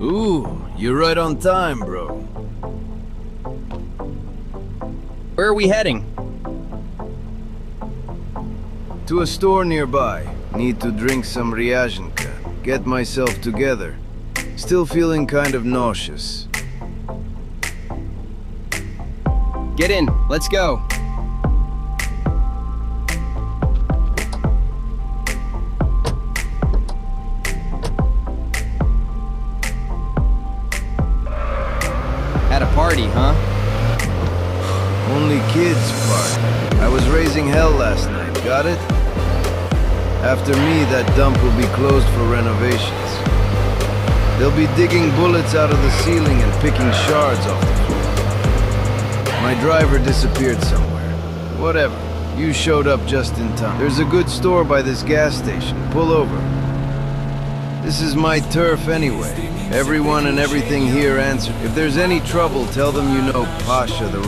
Ooh, you're right on time, bro. Where are we heading? To a store nearby. Need to drink some Ryazhenka. Get myself together. Still feeling kind of nauseous. Get in, let's go. At a party, huh? Only kids party. I was raising hell last night, got it? After me, that dump will be closed for renovations. They'll be digging bullets out of the ceiling and picking shards off the floor. My driver disappeared somewhere. Whatever. You showed up just in time. There's a good store by this gas station. Pull over. This is my turf anyway. Everyone and everything here answered. If there's any trouble, tell them you know Pasha the